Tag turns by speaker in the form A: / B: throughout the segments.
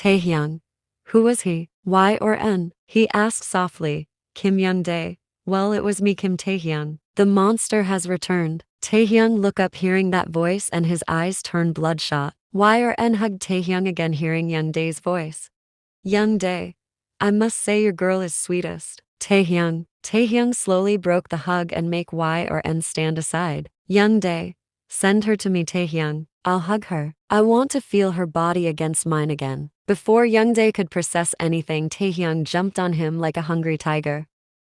A: Taehyung. Who was he? Y or N? He asked softly. Kim Young-dae. Well, it was me, Kim Taehyung. The monster has returned. Taehyung looked up hearing that voice and his eyes turned bloodshot. Y or N hugged Taehyung again hearing Young-dae's voice. Young-dae. I must say your girl is sweetest. Taehyung. Taehyung slowly broke the hug and make Y or N stand aside. Young-dae. Send her to me, Taehyung. I'll hug her. I want to feel her body against mine again. Before Young-dae could process anything, Taehyung jumped on him like a hungry tiger.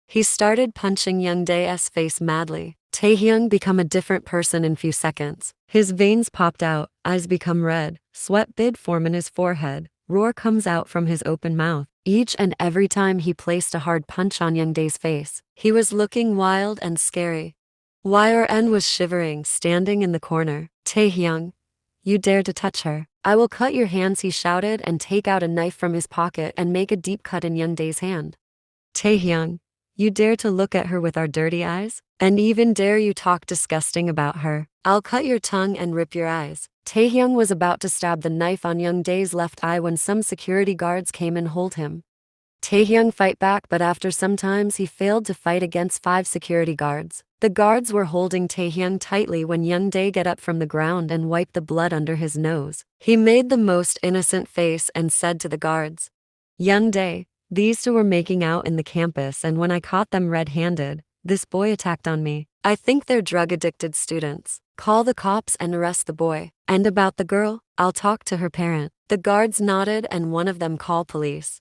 A: He started punching Young-dae's face madly. Taehyung become a different person in few seconds. His veins popped out, eyes become red, sweat bid form in his forehead, roar comes out from his open mouth. Each and every time he placed a hard punch on Young-dae's face, he was looking wild and scary. Y or N was shivering, standing in the corner. Taehyung. You dare to touch her. I will cut your hands, he shouted and take out a knife from his pocket and make a deep cut in Young-dae's hand. Taehyung. You dare to look at her with our dirty eyes? And even dare you talk disgusting about her? I'll cut your tongue and rip your eyes. Taehyung was about to stab the knife on Young-dae's left eye when some security guards came and hold him. Taehyung fight back, but after some times he failed to fight against 5 security guards. The guards were holding Taehyung tightly when Young-dae got up from the ground and wiped the blood under his nose. He made the most innocent face and said to the guards, Young-dae, these 2 were making out in the campus, and when I caught them red-handed, this boy attacked on me. I think they're drug-addicted students. Call the cops and arrest the boy. And about the girl, I'll talk to her parent. The guards nodded and one of them called police.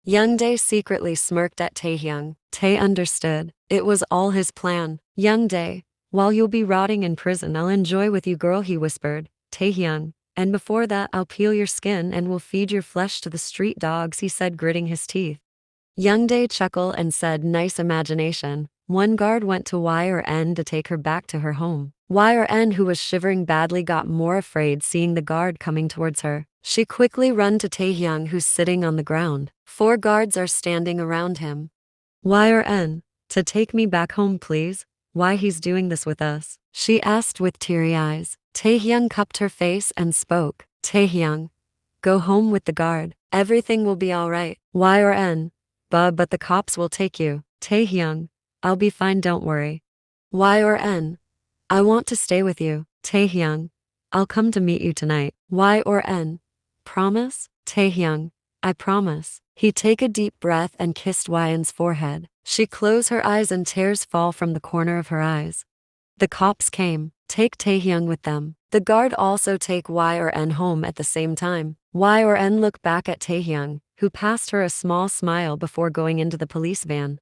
A: Young-dae secretly smirked at Taehyung. Tae understood. It was all his plan. Young-dae, while you'll be rotting in prison, I'll enjoy with you, girl, he whispered. Taehyung. And before that, I'll peel your skin and will feed your flesh to the street dogs, he said, gritting his teeth. Young-dae chuckled and said, nice imagination. One guard went to Y or N to take her back to her home. Y or N, who was shivering badly, got more afraid seeing the guard coming towards her. She quickly ran to Taehyung, who's sitting on the ground. 4 guards are standing around him. Y or N, to take me back home, please? Why he's doing this with us? She asked with teary eyes. Taehyung cupped her face and spoke. Taehyung. Go home with the guard. Everything will be alright. Y or N. But the cops will take you. Taehyung. I'll be fine, don't worry. Y or N. I want to stay with you. Taehyung. I'll come to meet you tonight. Y or N. Promise? Taehyung. I promise. He take a deep breath and kissed Yin's forehead. She closed her eyes and tears fall from the corner of her eyes. The cops came. Take Taehyung with them. The guard also take Y or N home at the same time. Y or N looked back at Taehyung, who passed her a small smile before going into the police van.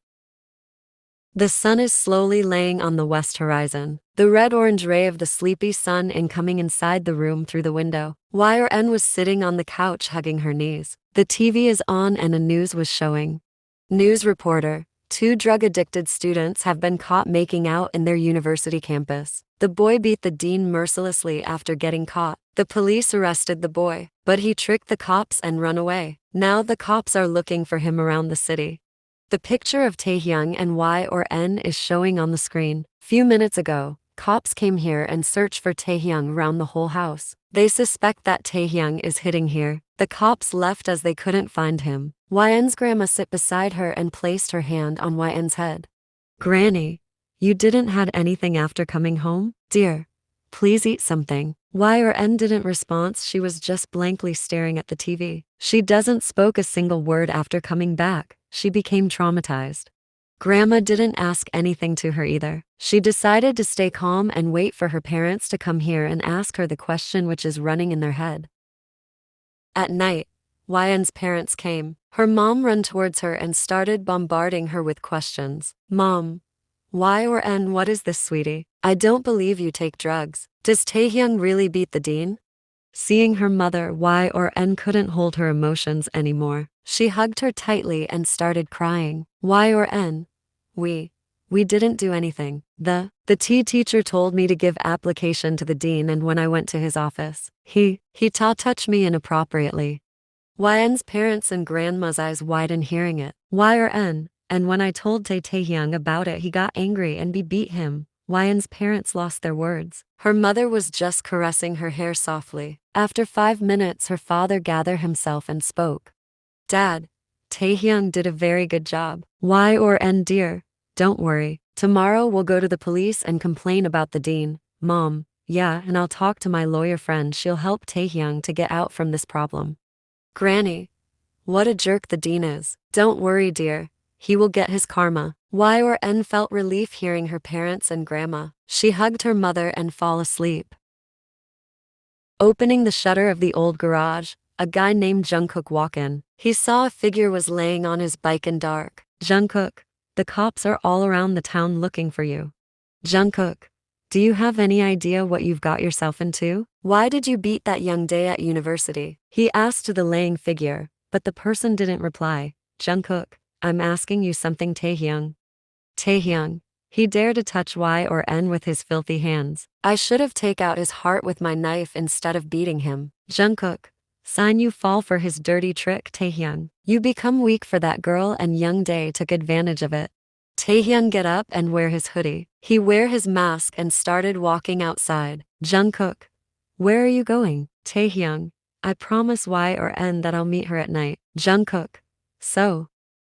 A: The sun is slowly laying on the west horizon, the red-orange ray of the sleepy sun incoming inside the room through the window. Y or N was sitting on the couch hugging her knees. The TV is on and a news was showing. News reporter. 2 drug-addicted students have been caught making out in their university campus. The boy beat the dean mercilessly after getting caught. The police arrested the boy, but he tricked the cops and run away. Now the cops are looking for him around the city. The picture of Taehyung and Y or N is showing on the screen. Few minutes ago, cops came here and searched for Taehyung around the whole house. They suspect that Taehyung is hiding here. The cops left as they couldn't find him. Yn's grandma sit beside her and placed her hand on Yn's head. Granny, you didn't had anything after coming home? Dear, please eat something. Y or N didn't respond, she was just blankly staring at the TV. She doesn't spoke a single word after coming back. She became traumatized. Grandma didn't ask anything to her either. She decided to stay calm and wait for her parents to come here and ask her the question which is running in their head. At night, Yn's parents came. Her mom ran towards her and started bombarding her with questions. Mom. Y or N, what is this, sweetie? I don't believe you take drugs. Does Taehyung really beat the dean? Seeing her mother, Y or N couldn't hold her emotions anymore. She hugged her tightly and started crying. Y or N. We didn't do anything. The teacher told me to give application to the dean, and when I went to his office, he touched me inappropriately. Yn's parents and grandma's eyes widened hearing it. Y or N. And when I told Taehyung about it, he got angry and beat him. Wyan's parents lost their words. Her mother was just caressing her hair softly. After 5 minutes, her father gathered himself and spoke. Dad, Taehyung did a very good job. Y dear, don't worry. Tomorrow we'll go to the police and complain about the dean. Mom, yeah, and I'll talk to my lawyer friend. She'll help Taehyung to get out from this problem. Granny, what a jerk the dean is. Don't worry, dear. He will get his karma. Y felt relief hearing her parents and grandma. She hugged her mother and fall asleep. Opening the shutter of the old garage, a guy named Jungkook walked in. He saw a figure was laying on his bike in dark. Jungkook, the cops are all around the town looking for you. Jungkook, do you have any idea what you've got yourself into? Why did you beat that young day at university? He asked the laying figure, but the person didn't reply. Jungkook, I'm asking you something. Taehyung. Taehyung. He dared to touch Y with his filthy hands. I should have taken out his heart with my knife instead of beating him. Jungkook. Sign you fall for his dirty trick. Taehyung. You become weak for that girl and Young Dae took advantage of it. Taehyung get up and wear his hoodie. He wear his mask and started walking outside. Jungkook. Where are you going? Taehyung. I promise Y that I'll meet her at night. Jungkook. So.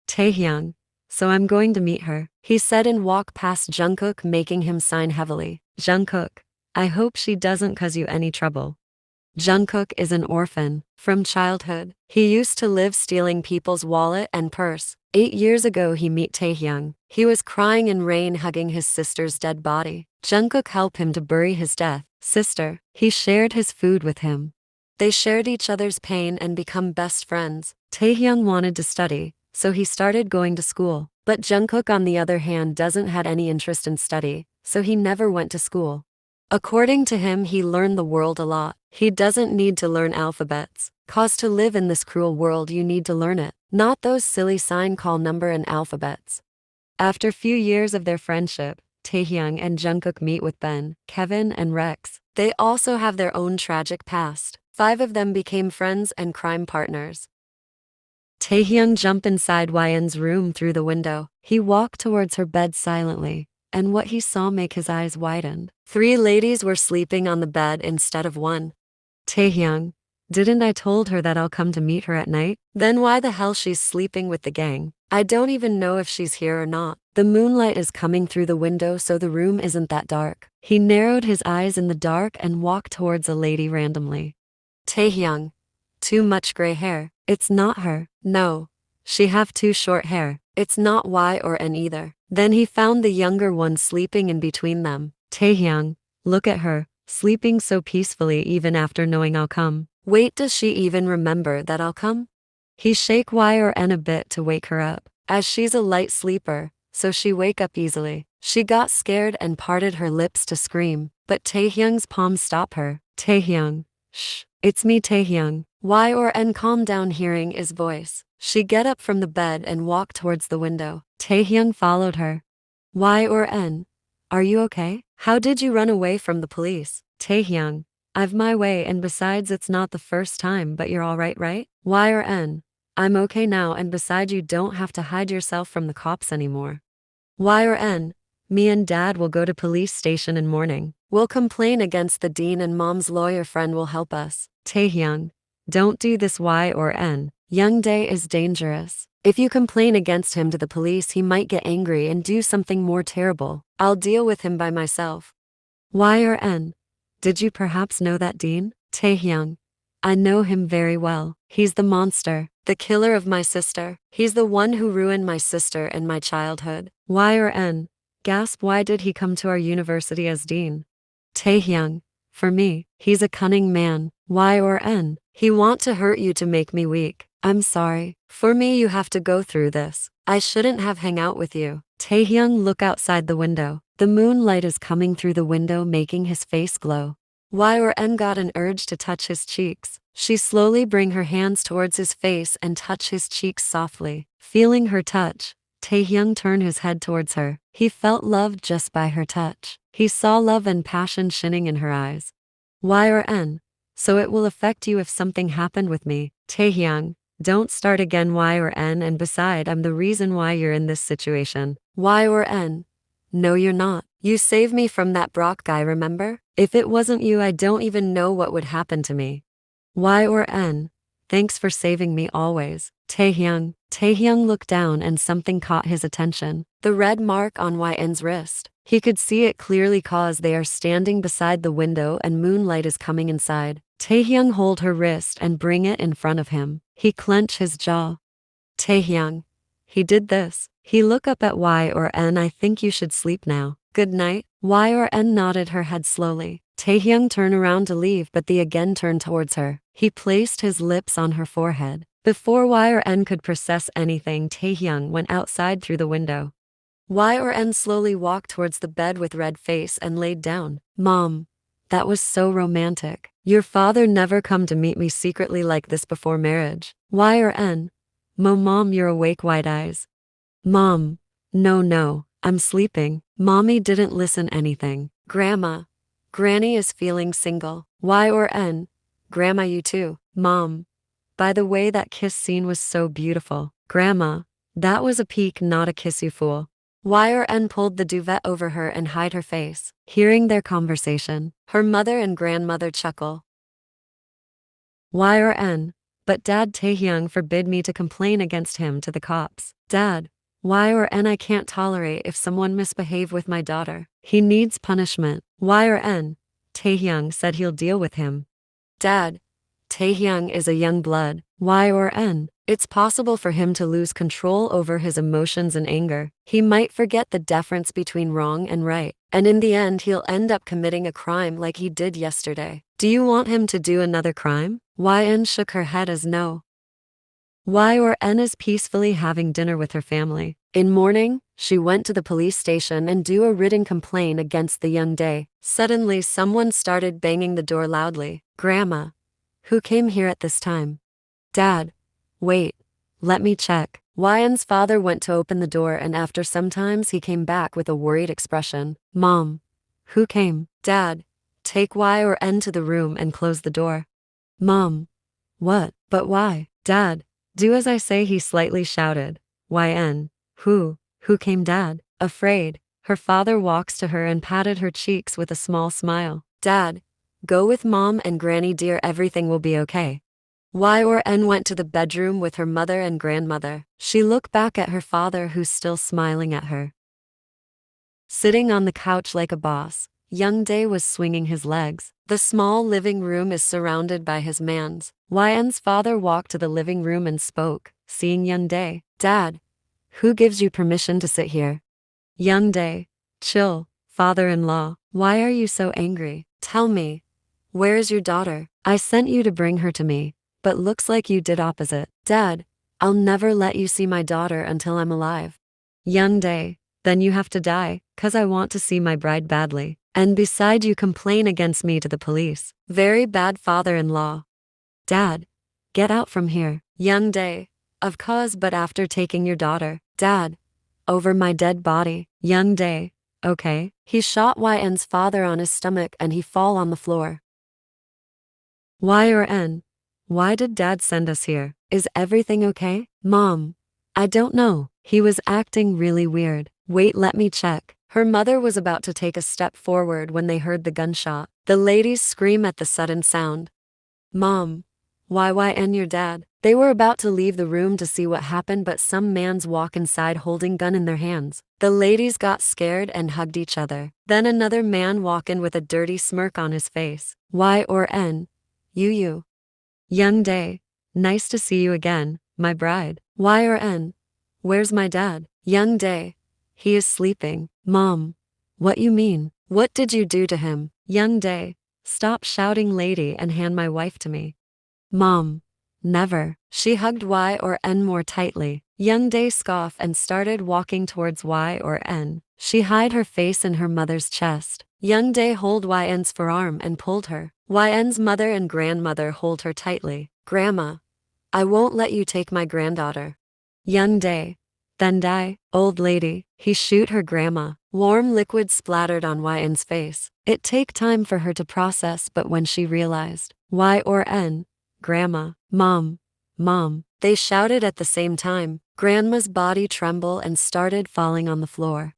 A: Taehyung. So I'm going to meet her, he said and walked past Jungkook, making him sign heavily. Jungkook. I hope she doesn't cause you any trouble. Jungkook is an orphan. From childhood, he used to live stealing people's wallet and purse. 8 years ago he met Taehyung. He was crying in rain hugging his sister's dead body. Jungkook helped him to bury his death sister. He shared his food with him. They shared each other's pain and become best friends. Taehyung wanted to study, so he started going to school. But Jungkook on the other hand doesn't had any interest in study, so he never went to school. According to him, he learned the world a lot. He doesn't need to learn alphabets, cause to live in this cruel world you need to learn it, not those silly sign call number and alphabets. After few years of their friendship, Taehyung and Jungkook meet with Ben, Kevin and Rex. They also have their own tragic past. 5 of them became friends and crime partners. Taehyung jumped inside Wyan's room through the window. He walked towards her bed silently, and what he saw make his eyes widen. 3 ladies were sleeping on the bed instead of 1. Taehyung, didn't I told her that I'll come to meet her at night? Then why the hell she's sleeping with the gang? I don't even know if she's here or not. The moonlight is coming through the window so the room isn't that dark. He narrowed his eyes in the dark and walked towards a lady randomly. Taehyung. Too much gray hair. It's not her. No. She have too short hair. It's not Y either. Then he found the younger one sleeping in between them. Taehyung, look at her, sleeping so peacefully even after knowing I'll come. Wait, does she even remember that I'll come? He shake Y a bit to wake her up, as she's a light sleeper, so she wake up easily. She got scared and parted her lips to scream, but Taehyung's palm stopped her. Taehyung, shh, it's me Taehyung. Y calm down hearing his voice. She get up from the bed and walked towards the window. Taehyung followed her. Y are you okay? How did you run away from the police? Taehyung, I've my way and besides it's not the first time but you're alright right? Y I'm okay now and besides you don't have to hide yourself from the cops anymore. Y me and dad will go to police station in morning. We'll complain against the dean and mom's lawyer friend will help us. Taehyung, don't do this Y Young Dae is dangerous. If you complain against him to the police he might get angry and do something more terrible. I'll deal with him by myself. Y did you perhaps know that dean? Taehyung, I know him very well. He's the monster, the killer of my sister. He's the one who ruined my sister and my childhood. Y gasp, why did he come to our university as dean? Taehyung, for me, he's a cunning man. Y he want to hurt you to make me weak. I'm sorry. For me you have to go through this. I shouldn't have hang out with you. Taehyung look outside the window. The moonlight is coming through the window making his face glow. Y got an urge to touch his cheeks. She slowly bring her hands towards his face and touch his cheeks softly. Feeling her touch, Taehyung turned his head towards her. He felt love just by her touch. He saw love and passion shining in her eyes. Y so it will affect you if something happened with me. Taehyung, don't start again Y and beside I'm the reason why you're in this situation. Y no you're not. You saved me from that Brock guy, remember? If it wasn't you, I don't even know what would happen to me. Y or N? Thanks for saving me always. Taehyung. Taehyung looked down and something caught his attention. The red mark on YN's wrist. He could see it clearly cause they are standing beside the window and moonlight is coming inside. Taehyung hold her wrist and bring it in front of him. He clench his jaw. Taehyung. He did this. He look up at Y or N. I think you should sleep now. Good night. Y or N nodded her head slowly. Taehyung turned around to leave but they again turned towards her. He placed his lips on her forehead. Before Y or N could process anything, Taehyung went outside through the window. Y or N slowly walked towards the bed with red face and laid down. Mom. That was so romantic. Your father never come to meet me secretly like this before marriage. Y or N. Mom, you're awake, wide eyes. Mom. No, I'm sleeping. Mommy didn't listen anything. Grandma. Granny is feeling single. Y or N. Grandma, you too. Mom. By the way, that kiss scene was so beautiful. Grandma. That was a peek, not a kiss, you fool. Y or N pulled the duvet over her and hide her face. Hearing their conversation, her mother and grandmother chuckle. Y or N. But Dad, Taehyung forbid me to complain against him to the cops. Dad. Y or N. I can't tolerate if someone misbehave with my daughter. He needs punishment. Y or N. Taehyung said he'll deal with him. Dad. Taehyung is a young blood. Y or N. It's possible for him to lose control over his emotions and anger. He might forget the difference between wrong and right. And in the end he'll end up committing a crime like he did yesterday. Do you want him to do another crime? YN shook her head as no. Y or N is peacefully having dinner with her family. In morning, she went to the police station and do a written complaint against the young Dae. Suddenly someone started banging the door loudly. Grandma. Who came here at this time? Dad. Wait. Let me check. YN's father went to open the door and after some times he came back with a worried expression. Mom. Who came? Dad. Take Y or N to the room and close the door. Mom. What? But why? Dad. Do as I say, he slightly shouted. YN. Who came? Dad. Afraid. Her father walks to her and patted her cheeks with a small smile. Dad. Go with Mom and Granny dear, everything will be okay. Y or N went to the bedroom with her mother and grandmother. She looked back at her father who's still smiling at her. Sitting on the couch like a boss, young Dae was swinging his legs. The small living room is surrounded by his mans. YN's father walked to the living room and spoke, seeing young Dae. Dad. Who gives you permission to sit here? Young Dae. Chill, father-in-law. Why are you so angry? Tell me. Where is your daughter? I sent you to bring her to me, but looks like you did opposite. Dad. I'll never let you see my daughter until I'm alive. Young Dae. Then you have to die, 'cause I want to see my bride badly. And beside you complain against me to the police. Very bad father-in-law. Dad. Get out from here. Young Dae. Of course, but after taking your daughter. Dad. Over my dead body. Young Dae. Okay. He shot YN's father on his stomach and he fall on the floor. Y or N. Why did Dad send us here? Is everything okay? Mom. I don't know. He was acting really weird. Wait, let me check. Her mother was about to take a step forward when they heard the gunshot. The ladies scream at the sudden sound. Mom. YN your dad. They were about to leave the room to see what happened but some mans walk inside holding gun in their hands. The ladies got scared and hugged each other. Then another man walk in with a dirty smirk on his face. Y or N. You. Young Dae. Nice to see you again, my bride. Y or N. Where's my dad? Young Dae. He is sleeping. Mom. What you mean? What did you do to him? Young Dae. Stop shouting, lady, and hand my wife to me. Mom. Never. She hugged Y or N more tightly. Young Dae scoffed and started walking towards Y or N. She hid her face in her mother's chest. Young Dae hold YN's forearm and pulled her. YN's mother and grandmother hold her tightly. Grandma. I won't let you take my granddaughter. Young Dae. Then die, old lady. He shoot her grandma. Warm liquid splattered on YN's face. It take time for her to process, but when she realized, Y or N. Grandma. Mom. They shouted at the same time. Grandma's body trembled and started falling on the floor.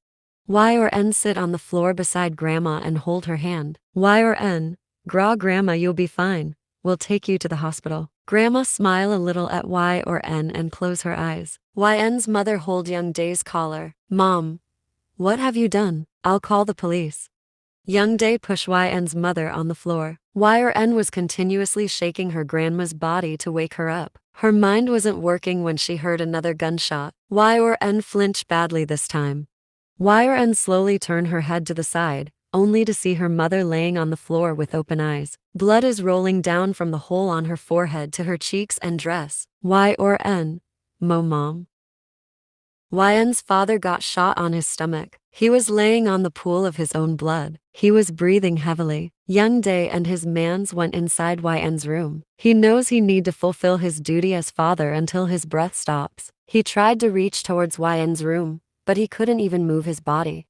A: Y or N sit on the floor beside Grandma and hold her hand. Y or N, Grandma, you'll be fine. We'll take you to the hospital. Grandma smile a little at Y or N and close her eyes. YN's mother hold Young Dae's collar. Mom, what have you done? I'll call the police. Young Dae push YN's mother on the floor. Y or N was continuously shaking her grandma's body to wake her up. Her mind wasn't working when she heard another gunshot. Y or N flinched badly this time. Y or N slowly turned her head to the side, only to see her mother laying on the floor with open eyes. Blood is rolling down from the hole on her forehead to her cheeks and dress. Y or N, Mom. YN's father got shot on his stomach. He was laying on the pool of his own blood. He was breathing heavily. Young Dae and his mans went inside YN's room. He knows he need to fulfill his duty as father until his breath stops. He tried to reach towards YN's room, but he couldn't even move his body.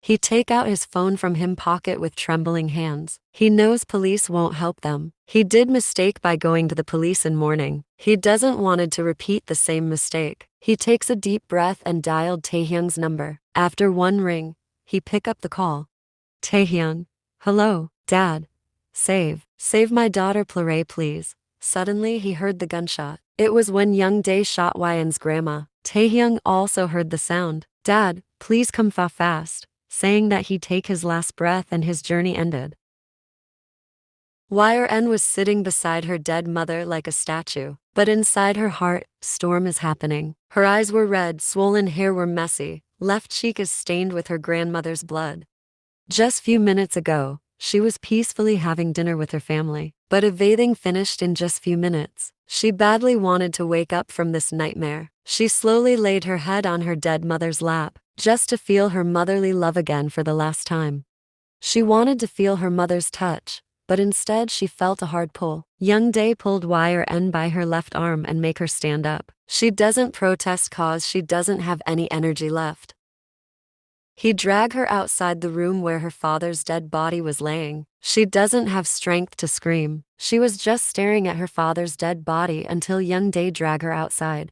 A: He take out his phone from him pocket with trembling hands. He knows police won't help them. He did mistake by going to the police in morning. He doesn't wanted to repeat the same mistake. He takes a deep breath and dialed Taehyung's number. After one ring, he pick up the call. Taehyung, hello, Dad. Save my daughter Plare please. Suddenly he heard the gunshot. It was when Young Dae shot YN's grandma. Taehyung also heard the sound. Dad, please come fast, saying that he'd take his last breath and his journey ended. Y or N was sitting beside her dead mother like a statue, but inside her heart, storm is happening. Her eyes were red, swollen hair were messy, left cheek is stained with her grandmother's blood. Just few minutes ago, she was peacefully having dinner with her family, but evading finished in just few minutes. She badly wanted to wake up from this nightmare. She slowly laid her head on her dead mother's lap, just to feel her motherly love again for the last time. She wanted to feel her mother's touch, but instead she felt a hard pull. Young Dae pulled Y or N by her left arm and make her stand up. She doesn't protest cause she doesn't have any energy left. He dragged her outside the room where her father's dead body was laying. She doesn't have strength to scream. She was just staring at her father's dead body until Young Dae dragged her outside.